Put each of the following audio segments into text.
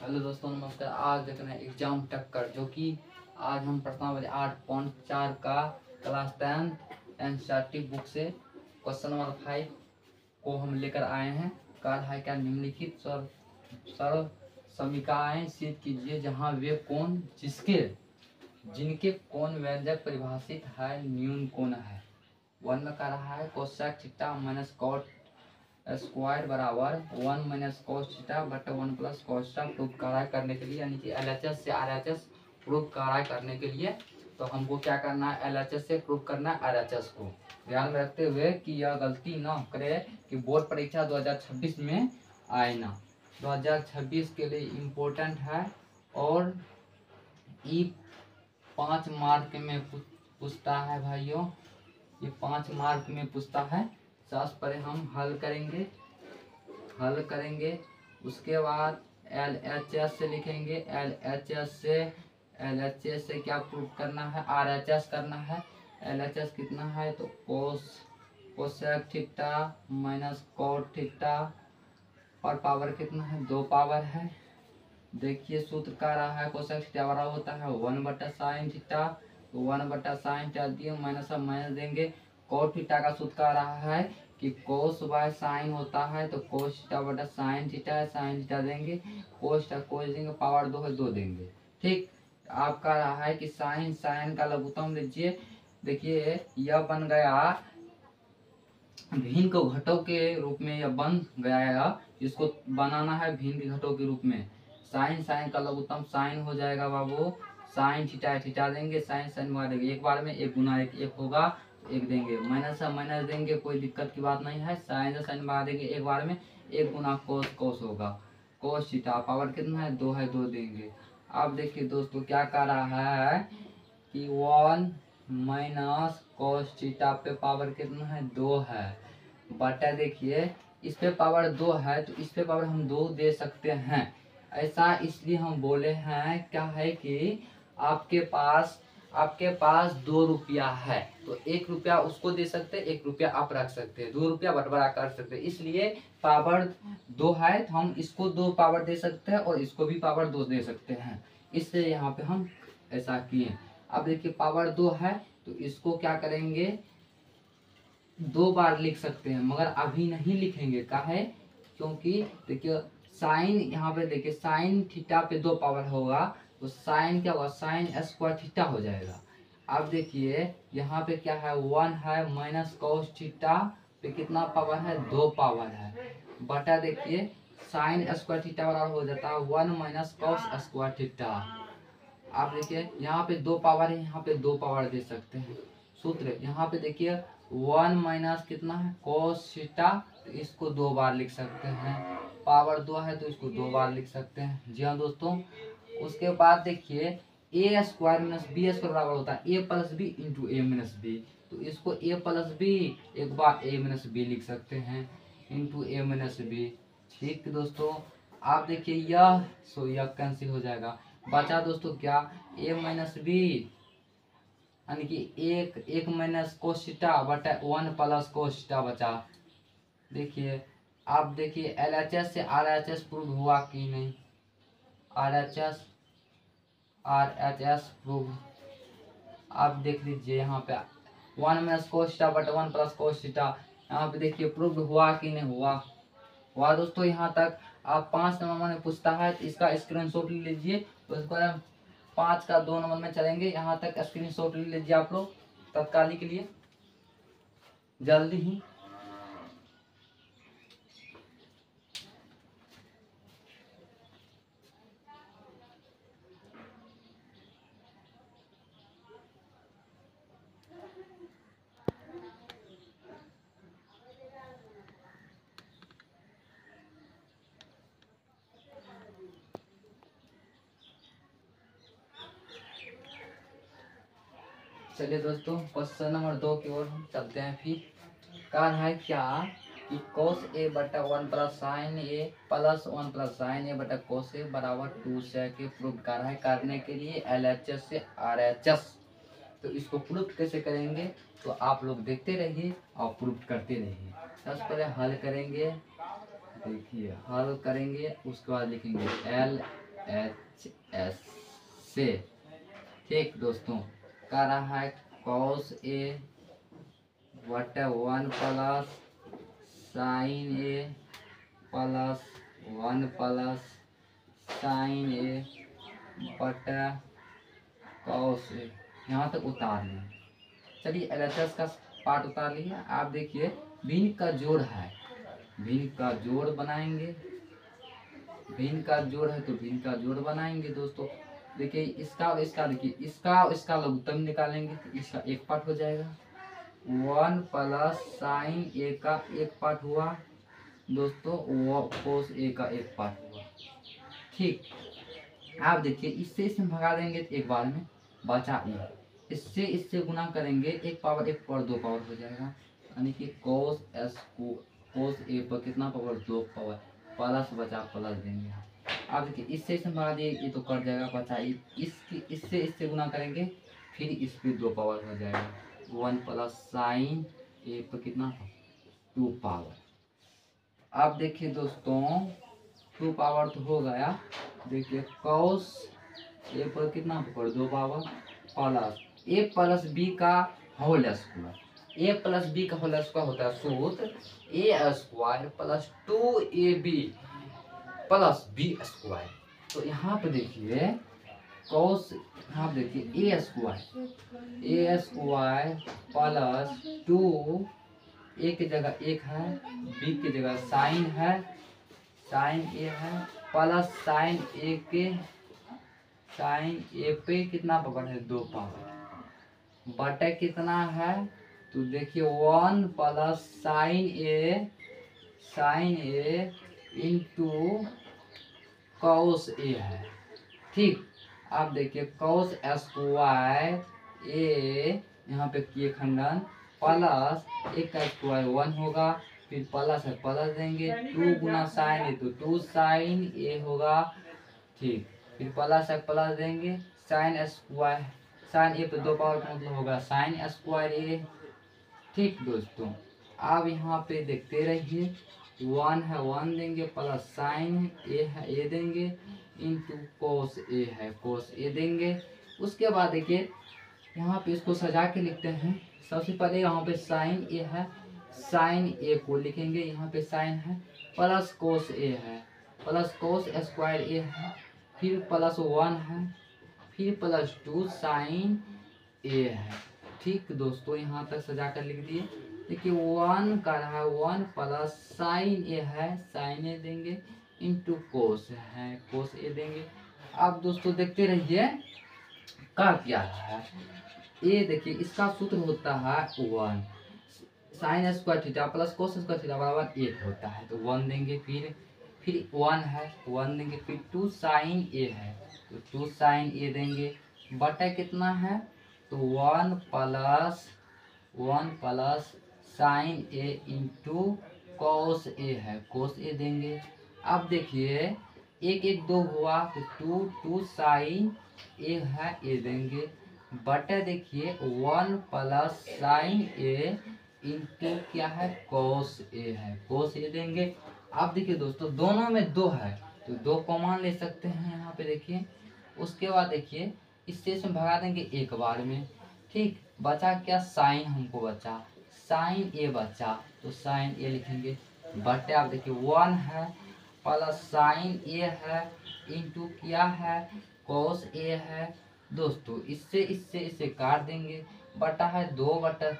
Hello दोस्तों, नमस्कार। आज देख रहे हैं एग्जाम टक्कर, जो कि आज हम प्रश्नावली 8.4 का क्लास 10 एनसीईआरटी बुक से क्वेश्चन नंबर 5 को हम लेकर आए हैं। कहा है क्या निम्नलिखित सर्व समीकरणाएं सिद्ध कीजिए जहां वे कोण जिनके कोण व्यंजक परिभाषित है न्यून कोण है। वन में कह रहा है cosec theta minus cot square बराबर 1 माइनस कोस थीटा बटा 1 प्लस कोस थीटा प्रूफ करार करने के लिए, यानी कि एलएचएस से आरएचएस प्रूफ करार करने के लिए तो हमको क्या करना है, एलएचएस से प्रूफ करना है आरएचएस को। ध्यान में रखते हुए कि यह गलती ना करे कि बोर्ड परीक्षा 2026 में आए ना। 2026 के लिए इम्पोर्टेंट है और ये 5 मार्क में पूछता है भाइयों, ये 5 मार्क में पूछता है। सबसे पहले हम हल करेंगे, उसके बाद एलएचएस से लिखेंगे। एलएचएस से क्या प्रूफ करना है, आरएचएस करना है। एलएचएस कितना है तो cosec theta minus cot theta और पावर कितना है, 2 पावर है। देखिए सूत्र का रहा है कोसेक थीटा बराबर होता है 1/sin थीटा, 1/sin थीटा दिए माइनस माइनस देंगे। कॉट थीटा का सूत्र का रहा है कि कोस बाय साइन होता है तो कोस थीटा बटा साइन थीटा है, साइन थीटा देंगे, कोस थीटा कोस देंगे, पावर 2 है 2 देंगे। ठीक, आपका रहा है कि साइन का लघुत्तम लीजिए। देखिए यह बन गया भिन्न को घटों के रूप में, यह बन गया, इसको बनाना है भिन्न के घटों के रूप में। साइन का लघुत्तम साइन हो जाएगा बाबू, साइन थीटा देंगे, साइन देंगे, एक बार में एक गुना एक होगा, एक देंगे, माइनस देंगे, कोई दिक्कत की बात नहीं है। साइन बढ़ा देंगे, एक बार में एक गुना कोस होगा, कोस थीटा पावर कितना है 2 है 2 देंगे। अब देखिए दोस्तों क्या कर रहा है कि 1 माइनस कोस थीटा पे पावर कितना है 2 है बटा, देखिए इस पे पावर 2 है तो इस पे पावर हम 2 दे सकते हैं। ऐसा इसलिए हम बोले हैं क्या है कि आपके पास 2 रुपया है तो 1 रुपया उसको दे सकते हैं, 1 रुपया आप रख सकते हैं, 2 रुपया बंटवारा कर सकते हैं। इसलिए पावर 2 है तो हम इसको 2 पावर दे सकते हैं और इसको भी पावर 2 दे सकते हैं, इसलिए यहाँ पे हम ऐसा किए। अब देखिए पावर 2 है तो इसको क्या करेंगे, 2 बार लिख सकते हैं मगर अभी नहीं लिखेंगे। काहे, क्योंकि देखिए साइन, यहाँ पे देखिए साइन थीटा पे 2 पावर होगा तो साइन क्या होगा, साइन स्क्वायर थीटा हो जाएगा। अब देखिए यहाँ पे क्या है 1 है माइनस कॉस थीटा पे कितना पावर है 2 पावर है बटा, देखिए साइन स्क्वायर थीटा बराबर हो जाता है 1 माइनस कॉस स्क्वायर थीटा। आप देखिए यहाँ पे 2 पावर है, यहाँ पे 2 पावर दे सकते हैं। सूत्र यहाँ पे देखिए 1 माइनस कितना है कोस थीटा, तो इसको 2 बार लिख सकते हैं, पावर 2 है तो इसको 2 बार लिख सकते हैं। जी हाँ दोस्तों, उसके बाद देखिए ए स्क्वायर माइनस बी स्क्वायर बराबर होता है ए प्लस बी इंटू ए माइनस बी, तो इसको ए प्लस बी एक बार ए माइनस बी लिख सकते हैं इंटू ए माइनस बी। ठीक दोस्तों, आप देखिए यह कैंसिल हो जाएगा, बचा दोस्तों क्या ए माइनस बी, यानी कि एक माइनस कोस थीटा बटा 1 प्लस कोस थीटा बचा। देखिए आप देखिए एलएचएस से आरएचएस प्रूव हुआ कि नहीं, आरएचएस प्रूव आप देख लीजिए यहाँ पे 1 माइनस कोस थीटा बटा 1 प्लस कोस थीटा, यहाँ पे देखिए प्रूव हुआ कि नहीं हुआ दोस्तों। यहाँ तक आप 5 नंबर में पूछता है तो इसका स्क्रीनशॉट ले लीजिए, उसके बाद 5 का 2 नंबर में चलेंगे, यहाँ तक स्क्रीनशॉट ले लीजिए आप लोग तत्काली के लिए जल्दी ही। चलिए दोस्तों क्वेश्चन नंबर 2 की ओर हम चलते हैं। फिर कहा है क्या कि cos a बटा 1 प्लस साइन ए प्लस 1 प्लस साइन ए बटा cos a बराबर 2 से के प्रूफ कर है करने के लिए एलएचएस से आरएचएस। तो इसको प्रूफ कैसे करेंगे तो आप लोग देखते रहिए और प्रूफ करते रहिए। सबसे पहले हल करेंगे, देखिए हल करेंगे उसके बाद लिखेंगे HS से। ठीक दोस्तों, कर रहा है cos A बटे 1 plus sign A plus 1 plus sign A बटा cos A। यहाँ तक उतार लिया। चलिए LHS का पार्ट उतार लिया। आप देखिए भिन्न का जोड़ है, भिन्न का जोड़ बनाएंगे, भिन्न का जोड़ है तो भिन्न का जोड़ बनाएंगे दोस्तों। देखिए इसका और इसका, देखिए इसका और इसका लघुत्तम निकालेंगे तो इसका एक पार्ट हो जाएगा। 1 प्लस साइन A का एक पार्ट हुआ दोस्तों, वो कोस A का एक पार्ट हुआ। ठीक, आप देखिए इससे इसमें भगा देंगे तो एक बार में बचा E, इससे इससे गुना करेंगे एक पावर दो पावर हो जाएगा, यानी कि कोस A पर कितना पावर, 2 पावर, प्लस बचा प्लस देंगे। अब देखिए इससे इसमें भगा दिए, ये तो कट जाएगा, बचा इसकी इससे इससे गुना करेंगे फिर इस पर 2 पावर हो जाएगा। 1 प्लस साइन A पर कितना, 2 पावर। अब देखिए दोस्तों 2 पावर तो हो गया। देखिए कॉस A पर कितना power, 2 power, plus A plus B का whole square. A plus B का होल स्क्वायर होता है सूत्र A square plus 2AB plus B square. तो यहाँ पे देखिए कॉस, यहाँ देखिए A स्क्वायर प्लस 2, A की जगह 1 है, B की जगह साइन है, साइन A है, प्लस साइन A पे कितना पावर है, 2 पावर, बटे कितना है तो देखिए 1 plus sign A into cos A है। ठीक, आप देखिए कॉस स्क्वायर A, यहाँ पे किए खंडन, प्लस 1 का स्क्वायर 1 होगा, फिर प्लस है प्लस देंगे, 2 गुना साइन A तो 2 साइन A होगा। ठीक, फिर प्लस है प्लस देंगे, साइन स्क्वायर, साइन A पे 2 पावर का मतलब होगा साइन स्क्वायर A। ठीक दोस्तों, अब यहाँ पे देखते रहिए, 1 है 1 देंगे, प्लस साइन A है A देंगे, इंटू कोस A है कोस A देंगे। उसके बाद देखिए यहाँ पे इसको सजा के लिखते हैं। सबसे पहले यहाँ पे साइन A है, साइन A को लिखेंगे, यहाँ पे साइन है, प्लस कोस A है, प्लस कोस स्क्वायर A है, फिर प्लस 1 है, फिर प्लस 2 साइन A है। ठीक दोस्तों, यहाँ तक सजा कर लिख दिए। देखिए 1 का रहा है 1 प्लस साइन A है, साइन A देंगे, इंटू कोस है कोस A देंगे। अब दोस्तों देखते रहिए का क्या है। ये देखिए इसका सूत्र होता है 1 sine square theta plus cos square theta बराबर 1 होता है, तो 1 देंगे, फिर 1 है 1 देंगे, फिर 2 साइन A है तो 2 साइन A देंगे, बटा कितना है तो 1 plus sign A into cos A है कॉस A देंगे। अब देखिए 1 1 2 हुआ तो 2 साइन A है A देंगे, बटा देखिए 1 प्लस साइन A इंटू क्या है कॉस A है कॉस A देंगे। अब देखिए दोस्तों दोनों में 2 है तो 2 कॉमन ले सकते हैं यहाँ पे देखिए। उसके बाद देखिए इससे इसमें भगा देंगे एक बार में। ठीक, बचा क्या साइन, हमको बचा साइन A बचा तो साइन A लिखेंगे, बटे आप देखिए 1 है प्लस साइन A है इंटू क्या है कॉस A है। दोस्तों इससे इसे काट देंगे, बटा है 2 बटा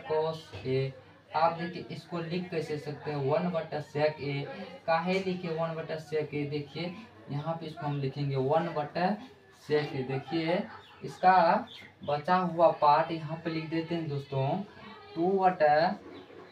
कॉस A। आप देखिए इसको लिख कैसे सकते हैं 1 बटा सेक A। काहे लिखे 1 बटा सेक A, देखिए यहाँ पे इसको हम लिखेंगे 1 बटा सेक A। देखिए इसका बचा हुआ पार्ट यहाँ पे लिख देते हैं दोस्तों 2 बटा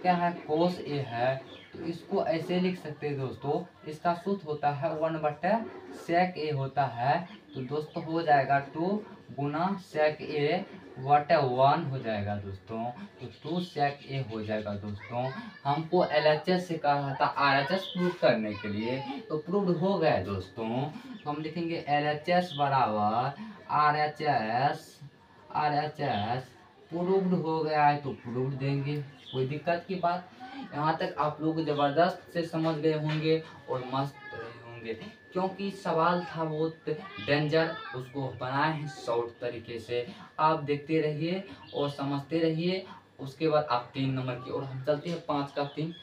क्या है कोस A है, तो इसको ऐसे लिख सकते हैं दोस्तों। इसका सूत्र होता है 1 बटा सेक A होता है, तो दोस्तों हो जाएगा 2 गुना सेक A बटा 1 हो जाएगा दोस्तों, तो 2 सेक A हो जाएगा दोस्तों। हमको LHS से कहा था RHS प्रूव करने के लिए, तो प्रूव हो गया दोस्तों। हम लिखेंगे LHS बराबर RHS प्रूव्ड हो गया है तो प्रूव्ड देंगे, कोई दिक्कत की बात। यहाँ तक आप लोग जबरदस्त से समझ गए होंगे और मस्त रहे होंगे। होंगे, क्योंकि सवाल था बहुत डेंजर, उसको बनाए हैं शॉर्ट तरीके से। आप देखते रहिए और समझते रहिए। उसके बाद आप 3 नंबर की और हम चलते हैं 5 का 3।